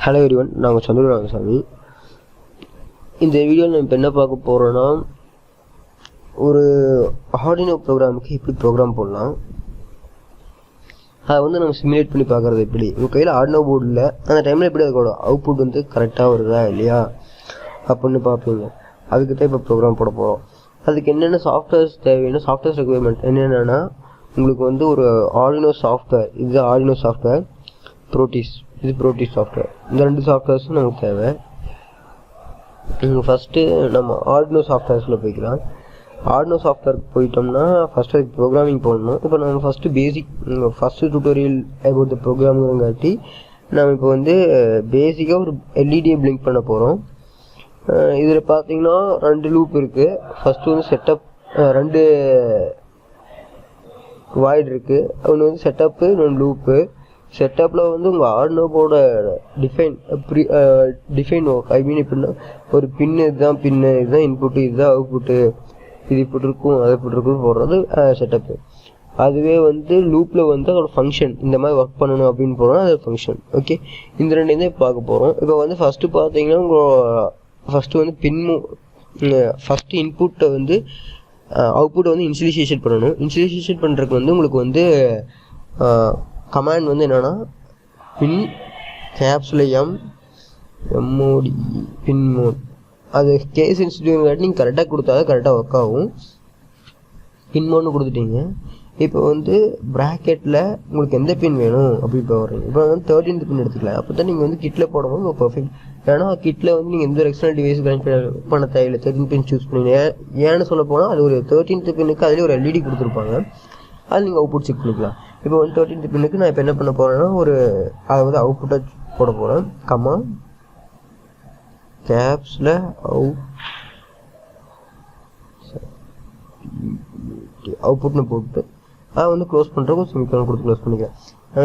Hello everyone, நாங்கள் சந்திர ராமசாமி. இந்த வீடியோவில் நம்ம இப்போ என்ன பார்க்க போகிறோன்னா, ஒரு ஆர்டினோ ப்ரோக்ராமுக்கு எப்படி ப்ரோக்ராம் போடலாம், அதை வந்து நம்ம சிமுலேட் பண்ணி பார்க்குறது எப்படி. உங்கள் கையில் ஆர்டினோ போர்டு இல்லை, அந்த டைமில் எப்படி அதோட அவுட்புட் வந்து கரெக்டாக வருதா இல்லையா அப்படின்னு பார்ப்பீங்க. அதுக்கு தான் இப்போ ப்ரோக்ராம் போட போகிறோம். அதுக்கு என்னென்ன சாஃப்ட்வேர்ஸ் தேவையான சாஃப்ட்வேர்ஸ் ரெக்குயர்மெண்ட் என்னென்னா, உங்களுக்கு வந்து ஒரு ஆர்டினோ சாஃப்ட்வேர், இது ஆர்டினோ சாஃப்ட்வேர், ப்ரோட்டிஸ், இது ப்ரோட்டிஸ் சாஃப்ட்வேர். இந்த ரெண்டு சாஃப்ட்வேர்ஸும் நமக்கு தேவை. ஃபஸ்ட்டு நம்ம ஆர்டினோ சாஃப்ட்வேர்ஸில் போய்க்கலாம். ஆர்டினோ சாஃப்ட்வேருக்கு போயிட்டோம்னா ஃபஸ்ட்டு அதுக்கு ப்ரோக்ராமிங் போடணும். இப்போ நம்ம first basic first tutorial about the ப்ரோக்ராமுங்கிறங்காட்டி நம்ம இப்போ வந்து பேசிக்காக ஒரு எல்இடியை பிளிங்க் பண்ண போகிறோம். இதில் பார்த்தீங்கன்னா 2 லூப் இருக்குது. ஃபஸ்ட்டு வந்து செட்டப், 2 வாய்ட் இருக்குது. ஒன்று வந்து செட்டப்பு, இன்னொன்று லூப்பு. செட்டப்பில் வந்து உங்கள் ஆர்டினோவோட டிஃபைன் ஒர்க், ஐ மீன் எப்படின்னா ஒரு பின்னு, இதுதான் பின்னு, இதுதான் இன்புட்டு, இதுதான் அவுட்புட்டு, இது இப்படி இருக்கும், அது இப்படி இருக்குன்னு போடுறது செட்டப்பு. அதுவே வந்து லூப்பில் வந்து அதோட ஃபங்க்ஷன், இந்த மாதிரி ஒர்க் பண்ணணும் அப்படின்னு போகிறோம், அது ஃபங்க்ஷன். ஓகே, இந்த ரெண்டையும் தான் பார்க்க போகிறோம். இப்போ வந்து ஃபஸ்ட்டு பார்த்தீங்கன்னா உங்கள் ஃபஸ்ட்டு வந்து ஃபஸ்ட்டு இன்புட்டை வந்து அவுட்புட்டை வந்து இனிஷியலைசேஷன் பண்ணணும். இனிஷியலைசேஷன் பண்ணுறதுக்கு வந்து உங்களுக்கு வந்து கமாண்ட் வந்து என்னென்னா பின் கேப்ஸில் எம்ஓடி பின் மோட். அது கேஸ் இன்ஸ்டியூட் நீங்கள் கரெக்டாக கொடுத்தா தான் கரெக்டாக ஒர்க் ஆகும். பின் மோட்னு கொடுத்துட்டீங்க. இப்போ வந்து ப்ராக்கெட்டில் உங்களுக்கு எந்த பின் வேணும் அப்படி இப்போ வர்றீங்க. இப்போ வந்து 13th பின் எடுத்துக்கலாம். அப்போ தான் நீங்கள் வந்து கிட்டில் போடும்போது பர்ஃபெக்ட். ஏன்னா கிட்டில் வந்து நீங்கள் எந்த எக்ஸ்டர்னல் டிவைஸ் கனெக்ட் பண்ண தேவையில்லை. 13 பின் சூஸ் பண்ணீங்க. ஏன்னு சொல்ல போனால் அது ஒரு 13th பின்னுக்கு அதிலே ஒரு எல்இடி கொடுத்துருப்பாங்க. அது நீங்கள் அவுட்புட் செக் பண்ணிக்கலாம். இப்போ வந்து 13th பின்னுக்கு நான் இப்போ என்ன பண்ண போகிறேன்னா அதை வந்து அவுட்புட்டாக போட போகிறேன். கேப்ஸில் அவுட்புட்னு போட்டு அதை வந்து க்ளோஸ் பண்ணுறதுக்கு செமிகாலன் கொடுத்து க்ளோஸ் பண்ணிக்கிறேன்.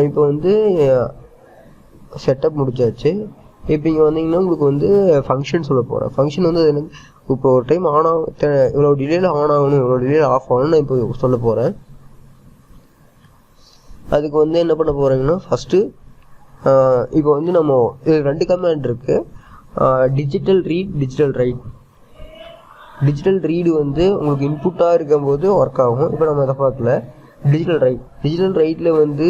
இப்போ வந்து செட்டப் முடிச்சாச்சு. இப்போ இங்கே வந்தீங்கன்னா உங்களுக்கு வந்து ஃபங்க்ஷன் சொல்ல போகிறேன். ஃபங்க்ஷன் வந்து அது எனக்கு இப்போ ஒரு டைம் ஆன் ஆகும், இவ்வளோ டிலேயில் ஆன் ஆகணும், இவ்வளோ டிலேயில் ஆஃப் ஆகணும்னு நான் இப்போ சொல்ல போகிறேன். அதுக்கு வந்து என்ன பண்ண போகிறீங்கன்னா ஃபஸ்ட்டு இப்போ வந்து நம்ம இது 2 கமாண்ட் இருக்குது. Digital read, digital write. Digital read வந்து உங்களுக்கு இன்புட்டாக இருக்கும்போது ஒர்க் ஆகும். இப்போ நம்ம அதை பார்க்கல. டிஜிட்டல் ரைட்டில் வந்து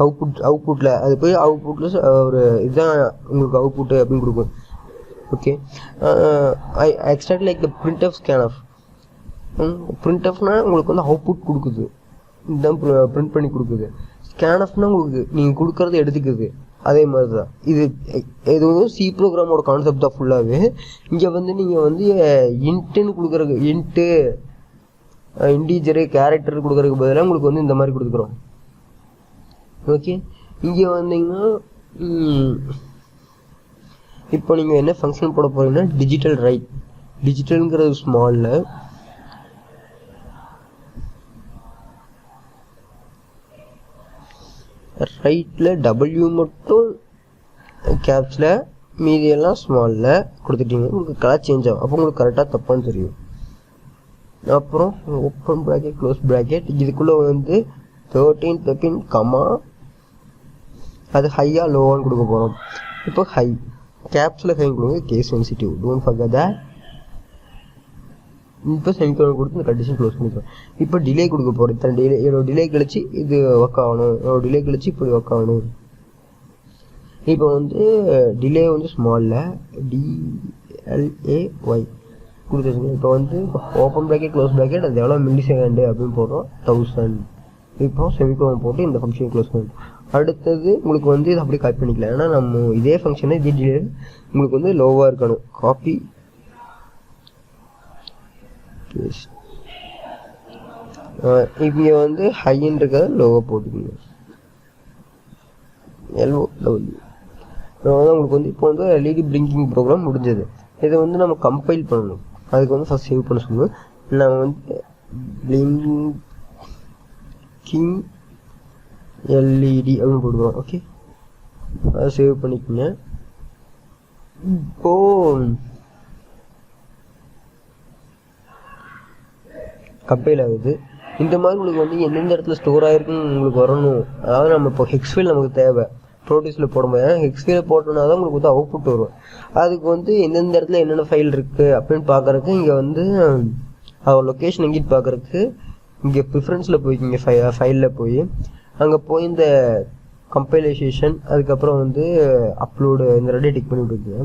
அவுட்புட்டில் அது போய் அவுட்புட்டில் ஒரு இதுதான் உங்களுக்கு அவுட்புட்டு அப்படின்னு கொடுக்கும். Okay, I extract like the print of scan of. Print ஆஃப்னா உங்களுக்கு வந்து அவுட்புட் கொடுக்குது, இதுதான் பிரிண்ட் பண்ணி கொடுக்குது. ஸ்கேன் ஆஃப்னா உங்களுக்கு நீங்கள் கொடுக்கறத எடுத்துக்குது. அதே மாதிரி தான் இது வந்து சி ப்ரோக்ராமோட கான்செப்ட் தான் ஃபுல்லாகவே. இங்கே வந்து நீங்கள் வந்து இன்ட்டுன்னு கொடுக்குறது, இன்டீஜரு கேரக்டர் கொடுக்குறதுக்கு பதிலாக உங்களுக்கு வந்து இந்த மாதிரி கொடுத்துக்குறோம். ஓகே, இங்கே வந்தீங்கன்னா இப்போ நீங்கள் என்ன ஃபங்க்ஷன் போட போகிறீங்கன்னா டிஜிட்டல் ரைட். டிஜிட்டலுங்கிறது ஸ்மாலில், ரைட்டில் டபிள்யூ மட்டும் கேப்ஸில், மீதியெல்லாம் ஸ்மாலில் கொடுத்துட்டீங்க. உங்களுக்கு கலர் சேஞ்ச் ஆகும். அப்போ உங்களுக்கு கரெக்டாக தப்பான்னு தெரியும். அப்புறம் ஓப்பன் ப்ராக்கெட், க்ளோஸ் ப்ராக்கெட். இதுக்குள்ளே வந்து 13th பின் கமா, அது ஹையாக லோவான்னு கொடுக்க போகிறோம். இப்போ ஹை கேப்ஸில் ஹை கொடுங்க, case sensitive, don't forget that. இப்போ செமிகாலன் கொடுத்து இந்த கண்டிஷன் க்ளோஸ் பண்ணிக்கலாம். இப்போ டிலே கொடுக்க போகிறோம். இத்தனை டிலே, எவ்வளோ டிலே கழிச்சு இது ஒர்க் ஆகணும், எவ்வளோ டிலே கழிச்சு இப்படி ஒர்க் ஆகணும். இப்போ வந்து டிலே வந்து ஸ்மாலில் DLAY கொடுத்துருங்க. இப்போ வந்து ஓப்பன் ப்ராக்கெட், க்ளோஸ் ப்ராக்கெட், அது எவ்வளோ மில்லி செகண்டு அப்படின்னு போடுறோம், 1000. இப்போ செமிகாலன் போட்டு இந்த ஃபங்க்ஷன் க்ளோஸ் பண்ணிட்டோம். அடுத்தது உங்களுக்கு வந்து இது அப்படியே காப்பி பண்ணிக்கலாம். ஏன்னா நம்ம இதே ஃபங்க்ஷனை இதே டிலே உங்களுக்கு வந்து லோவாக இருக்கணும். காப்பி இங்கே வந்து ஹைன்னு இருக்கிறத லோவாக போட்டுக்கோங்க. உங்களுக்கு வந்து இப்போ வந்து எல்இடி பிளிங்கிங் ப்ரோக்ராம் முடிஞ்சது. இதை வந்து நம்ம கம்பைல் பண்ணணும். அதுக்கு வந்து ஃபஸ்ட் சேவ் பண்ண சொல்லுவோம். நம்ம வந்து பிளிங்கிங் எல்இடி அப்படின்னு போடுவோம். ஓகே, அதை சேவ் பண்ணிக்கோங்க. இப்போ கம்பைல் ஆகுது. இந்த மாதிரி உங்களுக்கு வந்து எந்தெந்த இடத்துல ஸ்டோர் ஆகிருக்குன்னு உங்களுக்கு வரணும். அதாவது நம்ம இப்போ ஹெக்ஸ் ஃபைல் நமக்கு தேவை. ப்ரோடியூஸில் போடும்போது ஹெக்ஸ்ஃபைல் போட்டோம்னா தான் உங்களுக்கு வந்து அவுட்புட் வரும். அதுக்கு வந்து எந்தெந்த இடத்துல என்னென்ன ஃபைல் இருக்குது அப்படின்னு பார்க்குறதுக்கு இங்கே வந்து அவர் லொக்கேஷன் எங்கிட்டு பார்க்குறதுக்கு இங்கே ப்ரிஃபரன்ஸில் போய்க்கிங்க ஃபைலில் போய் அங்கே போய் இந்த கம்பைலேஷன் அதுக்கப்புறம் வந்து அப்லோடு இந்த ரெடி டிக் பண்ணி விட்டுருக்குங்க.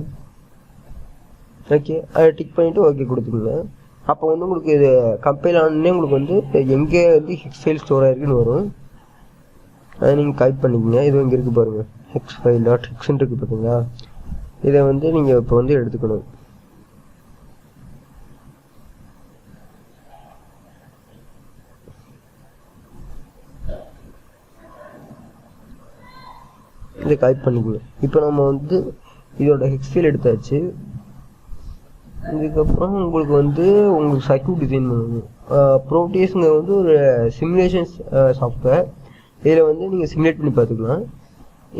ஓகே, அதை டிக் பண்ணிவிட்டு ஓகே கொடுத்துருங்க. அப்போ வந்து உங்களுக்கு இது கம்பைல் ஆனே உங்களுக்கு வந்து எங்கே வந்து ஹெக்ஸ் ஃபைல் ஸ்டோர் ஆகிருக்குன்னு வரும். அதை நீங்கள் டைப் பண்ணிக்கங்க. இது இங்கே இருக்குது பாருங்கள், ஹெக்ஸ் ஃபைல் டாட் ஹெக்ஸ்ன்னு இருக்குது பார்த்தீங்களா. இதை வந்து நீங்கள் இப்போ வந்து எடுத்துக்கணும். இதை டைப் பண்ணிக்கணும். இப்போ நம்ம வந்து இதோட ஹெக்ஸ் ஃபைல் எடுத்தாச்சு. இதுக்கப்புறம் உங்களுக்கு வந்து உங்களுக்கு சர்க்யூட் டிசைன் பண்ணணும். ப்ரோடியூஸுங்க வந்து ஒரு சிமுலேஷன் சாஃப்ட்வேர். இதில் வந்து நீங்கள் சிமுலேட் பண்ணி பார்த்துக்கலாம்.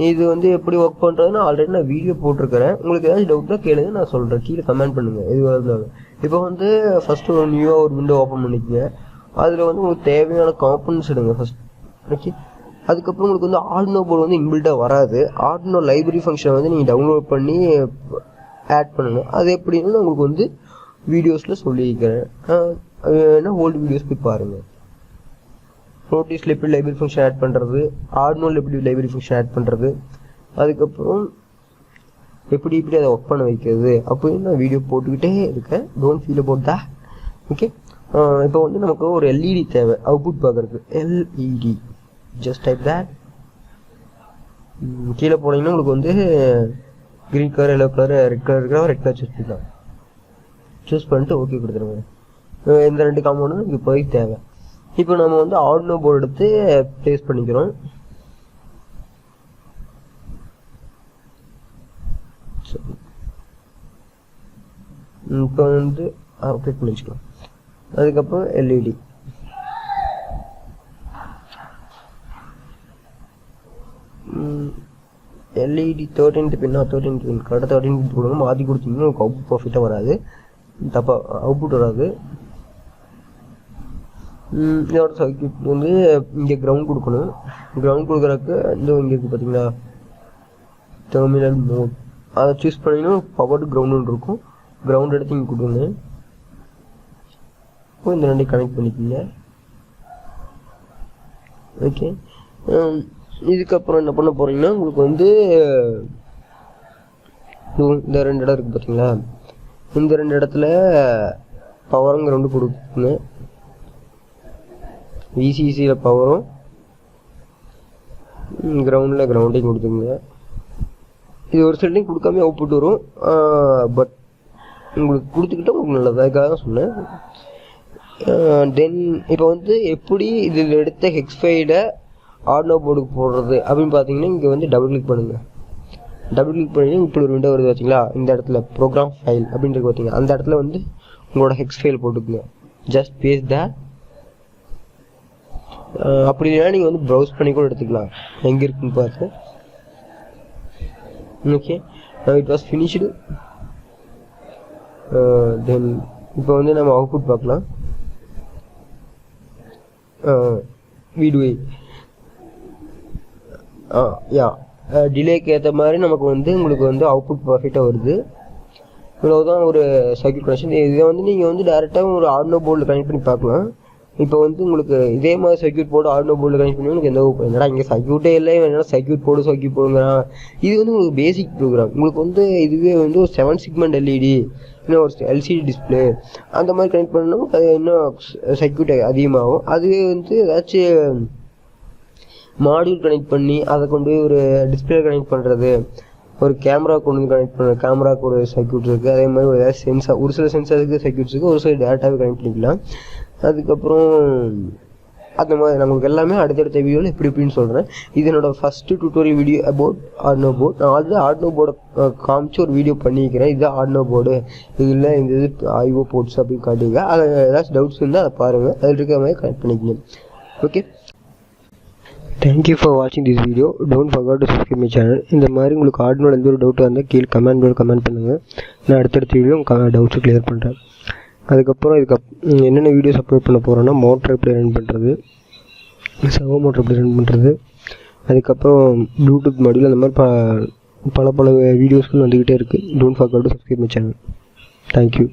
இது வந்து எப்படி ஒர்க் பண்ணுறதுன்னு ஆல்ரெடி நான் வீடியோ போட்டிருக்கிறேன். உங்களுக்கு ஏதாச்சும் டவுட்டாக கேளுங்க, நான் சொல்கிறேன். கீழே கமெண்ட் பண்ணுங்கள் எது இருந்தாலும். இப்போ வந்து ஃபஸ்ட்டு ஒரு நியூவாக ஒரு விண்டோ ஓப்பன் பண்ணிக்கங்க. அதில் வந்து உங்களுக்கு தேவையான காம்பனன்ட்ஸ் எடுங்க ஃபஸ்ட். ஓகே, அதுக்கப்புறம் உங்களுக்கு வந்து ஆர்டினோ போர்டு வந்து இன்பில்ட்டாக வராது. ஆர்டினோ லைப்ரரி ஃபங்க்ஷனை வந்து நீங்கள் டவுன்லோட் பண்ணி ஆட் பண்ணுங்கள். அது எப்படின்னு உங்களுக்கு வந்து வீடியோஸில் சொல்லியிருக்கிறேன். ஏன்னா ஓல்டு வீடியோஸ் போய் பாருங்கள். ப்ரோடியூஸில் எப்படி லைப்ரரி ஃபங்க்ஷன் ஆட் பண்ணுறது, ஆர்டினோவில் எப்படி லைப்ரரி ஃபங்க்ஷன் ஆட் பண்ணுறது, அதுக்கப்புறம் எப்படி அதை ஒர்க் பண்ண வைக்கிறது அப்படின்னு நான் வீடியோ போட்டுக்கிட்டே இருக்கேன். Don't feel about that. Okay, இப்போ வந்து நமக்கு ஒரு எல்இடி தேவை அவுட்புட் பார்க்குறதுக்கு. LED just type that. கீழே போனீங்கன்னா உங்களுக்கு வந்து green colour, yellow colour, red colour இருக்கிற ரெட் கலர் சூஸ் பண்ணிக்கலாம். சூஸ் பண்ணிட்டு ஓகே கொடுத்துருங்க. இந்த ரெண்டு காம்பவுண்டும் நமக்கு இப்போதைக்கு தேவை. இப்போ நம்ம வந்து ஆர்டினோ போர்டு எடுத்து ப்ளேஸ் பண்ணிக்கிறோம். இப்போ வந்து அப்டேட் பண்ணி வச்சுக்கலாம். அதுக்கப்புறம் எல்இடி எல்இடி 13th பின்னா 13th பின் கரெக்டாக 13th கொடுங்க. மாற்றி கொடுத்தீங்கன்னா உங்களுக்கு அவுட்புட் ப்ராஃபிட்டாக வராது, தப்பாக அவுட்புட் வராது. இதோட சர்க்யூட் வந்து இங்கே கிரவுண்ட் கொடுக்கணும். கிரவுண்ட் கொடுக்குறதுக்கு இந்த இங்கே இருக்குது பார்த்தீங்களா டெர்மினல் மோட், அதை சூஸ் பண்ணிங்கன்னா பவர் டு கிரவுண்டுன்னு இருக்கும். கிரவுண்ட் எடுத்து இங்கே கொடுங்க. இப்போ இந்த ரெண்டையும் கனெக்ட் பண்ணிக்கோங்க. ஓகே, இதுக்கப்புறம் என்ன பண்ண போகிறீங்கன்னா உங்களுக்கு வந்து இந்த ரெண்டு இடம் இருக்குது பார்த்தீங்களா, இந்த ரெண்டு இடத்துல பவரும் கிரவுண்டு கொடுக்குங்க. விசிசியில் பவரும் கிரவுண்டில் கிரவுண்டையும் கொடுத்துங்க. இது ஒரு சைட்லையும் கொடுக்காம அவுட்புட் வரும், பட் உங்களுக்கு கொடுத்துக்கிட்டா உங்களுக்கு நல்லது, அதுக்காக தான் சொன்னேன். தென் இப்போ வந்து எப்படி இதில் எடுத்த ஹெக்ஸ் ஃபைலை ஆர்டினோ போர்டுக்கு போடுறது அப்படின்னு பார்த்தீங்கன்னா இங்கே வந்து டபுள் கிளிக் பண்ணுங்கள். டபுள் கிளிக் பண்ணி இப்படி ஒரு விண்டோ வருது பார்த்தீங்களா, இந்த இடத்துல ப்ரோக்ராம் ஃபைல் அப்படின்றது பார்த்தீங்க, அந்த இடத்துல வந்து உங்களோட ஹெக்ஸ் ஃபைல் போட்டுக்குங்க. Just paste that. அப்படி இல்லைன்னா நீங்கள் வந்து ப்ரௌஸ் பண்ணி கூட எடுத்துக்கலாம் எங்கே இருக்குன்னு பார்த்து. Okay, it was finished. Then இப்போ வந்து நம்ம அவுட்புட் பார்க்கலாம். வீடியோ டிலேக்கு ஏற்ற மாதிரி நமக்கு வந்து உங்களுக்கு வந்து அவுட்புட் பர்ஃபெக்டாக வருது. இவ்வளோதான் ஒரு சர்க்யூட் கனெக்ஷன். இதை வந்து நீங்கள் வந்து டேரெக்டாக ஒரு ஆர்டினோ போர்டில் கனெக்ட் பண்ணி பார்க்கலாம். இப்போ வந்து உங்களுக்கு இதே மாதிரி சர்க்யூட் போர்டு ஆர்டினோ போர்டில் கனெக்ட் பண்ணி உங்களுக்கு எந்த என்னடா இங்கே சர்க்யூட்டே இல்லை, என்னடா சர்க்யூட் போடுங்கிறான். இது வந்து உங்களுக்கு பேசிக் ப்ரோக்ராம். உங்களுக்கு வந்து இதுவே வந்து ஒரு 7 செக்மெண்ட் எல்இடி, இன்னும் ஒரு எல்சிடி டிஸ்பிளே அந்த மாதிரி கனெக்ட் பண்ணணும். அது இன்னும் சர்க்யூட் அதிகமாகும். அதுவே வந்து ஏதாச்சும் மாடியூல் கனெக்ட் பண்ணி அதை கொண்டு போய் ஒரு டிஸ்பிளே கனெக்ட் பண்ணுறது, ஒரு கேமரா கொண்டு வந்து கனெக்ட் பண்ணுறது, கேமராவுக்கு ஒரு சர்க்யூட் இருக்குது. அதே மாதிரி ஒரு ஏதாவது சென்சார், ஒரு சில சென்சாருக்கு சர்க்யூட்ஸ் இருக்குது, ஒரு சில டேரெக்டாகவே கனெக்ட் பண்ணிக்கலாம். அதுக்கப்புறம் அந்த மாதிரி நம்மளுக்கு எல்லாமே அடுத்தடுத்த வீடியோவில் எப்படின்னு சொல்கிறேன். இது என்னோட first tutorial video about Arduino board. நான் ஆல்ரெடி ஆர்டினோ போர்டை காமிச்சு ஒரு வீடியோ பண்ணிக்கிறேன். இதுதான் ஆர்டினோ போர்டு, இதில் இந்த இது ஐஓ போர்ட்ஸ் அப்படின்னு காட்டுங்க. அதில் ஏதாச்சும் டவுட்ஸ் இருந்தால் அதை பாருங்கள், அதில் இருக்கிற மாதிரி கனெக்ட் பண்ணிக்கணும். ஓகே, தேங்க்யூ ஃபார் வாட்சிங் this video. Don't forget to subscribe my channel. இந்த மாதிரி உங்களுக்கு ஆர்டினோட எந்த ஒரு டவுட்டாக இருந்தால் கீழே கமெண்ட் பண்ணுங்கள். நான் அடுத்தடுத்த வீடியோ உங்கள் டவுட்ஸை கிளியர் பண்ணுறேன். அதுக்கப்புறம் என்னென்ன வீடியோஸ் அப்லோட் பண்ண போகிறோன்னா மோட்டர் எப்படி ரன் பண்ணுறது, சர்வோ மோட்டர் எப்படி ரன் பண்ணுறது, அதுக்கப்புறம் ப்ளூடூத் மாடியூல் அந்த மாதிரி பல வீடியோஸ்கள் வந்துக்கிட்டே இருக்குது. Don't forget to subscribe my channel. Thank you.